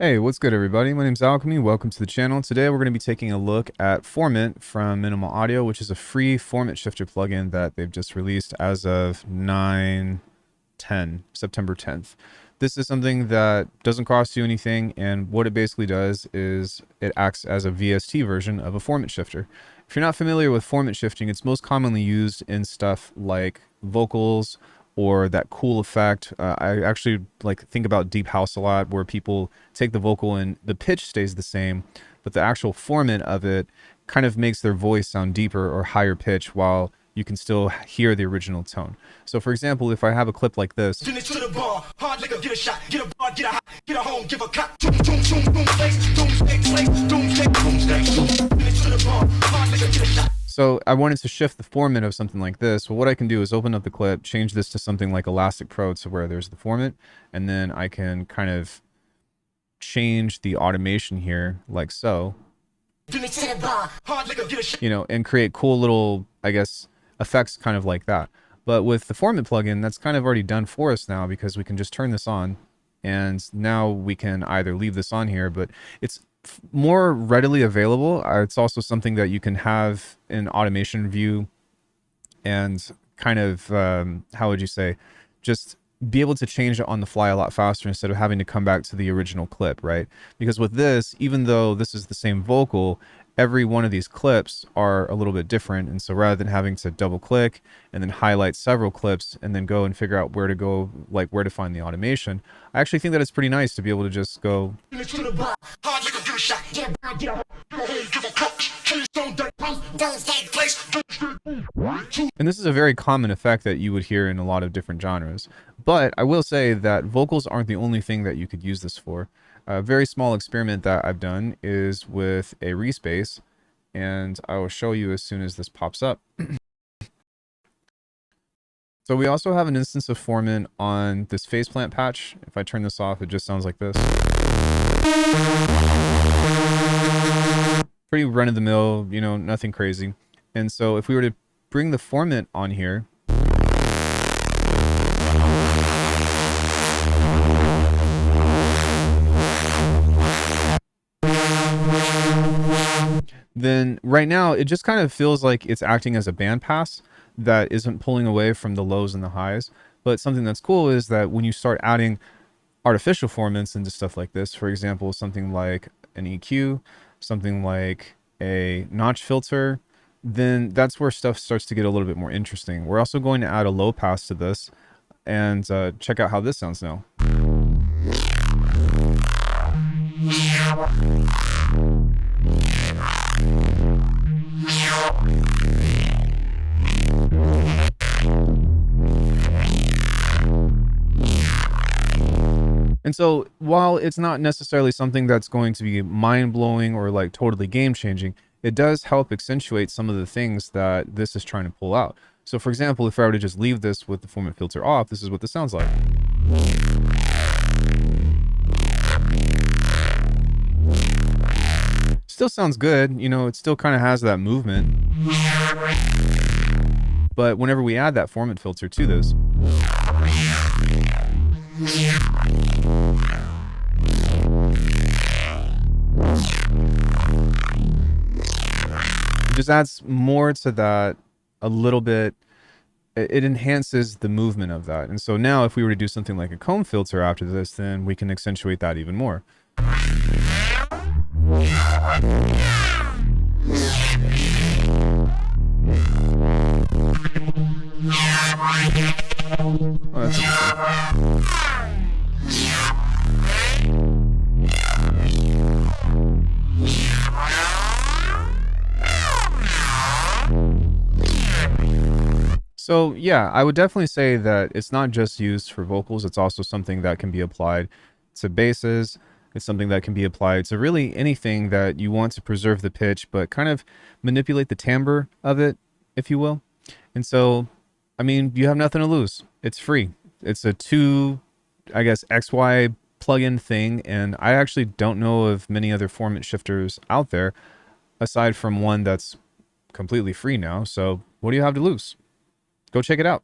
Hey, what's good everybody? My name's Alckemy. Welcome to the channel. Today we're going to be taking a look at Formant from Minimal Audio, which is a free format shifter plugin that they've just released as of 9/10, September 10th. This is something that doesn't cost you anything, and what it basically does is it acts as a VST version of a format shifter. If you're not familiar with format shifting, it's most commonly used in stuff like vocals or that cool effect. I actually think about deep house a lot, where people take the vocal and the pitch stays the same, but the actual format of it kind of makes their voice sound deeper or higher pitch while you can still hear the original tone. So for example, if I have a clip like this, so I wanted to shift the format of something like this. Well, what I can do is open up the clip, change this to something like Elastic Pro, to where there's the format, and then I can kind of change the automation here like so, you know, and create cool little, I guess, effects kind of like that. But with the format plugin, that's kind of already done for us now, because we can just turn this on, and now we can either leave this on here, but it's more readily available. It's also something that you can have in automation view and kind of, how would you say, just be able to change it on the fly a lot faster instead of having to come back to the original clip, right? Because with this, even though this is the same vocal, every one of these clips are a little bit different. And so rather than having to double click and then highlight several clips and then go and figure out where to go, like where to find the automation, I actually think that it's pretty nice to be able to just go. And this is a very common effect that you would hear in a lot of different genres. But I will say that vocals aren't the only thing that you could use this for. A very small experiment that I've done is with a respace, and I will show you as soon as this pops up. So we also have an instance of Formant on this faceplant patch. If I turn this off, it just sounds like this. Pretty run-of-the-mill, you know, nothing crazy. And so if we were to bring the Formant on here, then right now it just kind of feels like it's acting as a bandpass that isn't pulling away from the lows and the highs. But something that's cool is that when you start adding artificial formants into stuff like this, for example, something like an EQ, something like a notch filter, then that's where stuff starts to get a little bit more interesting. We're also going to add a low pass to this, and check out how this sounds now. And so while it's not necessarily something that's going to be mind-blowing or like totally game-changing, it does help accentuate some of the things that this is trying to pull out. So for example, if I were to just leave this with the format filter off, this is what this sounds like. Still sounds good, you know, it still kind of has that movement. But whenever we add that format filter to this, it just adds more to that a little bit. It enhances the movement of that. And so now if we were to do something like a comb filter after this, then we can accentuate that even more. Oh, that's interesting. So yeah, I would definitely say that it's not just used for vocals. It's also something that can be applied to basses. It's something that can be applied to really anything that you want to preserve the pitch, but kind of manipulate the timbre of it, if you will. And so, I mean, you have nothing to lose. It's free. It's a I guess, XY plugin thing. And I actually don't know of many other format shifters out there aside from one that's completely free now. So what do you have to lose? Go check it out.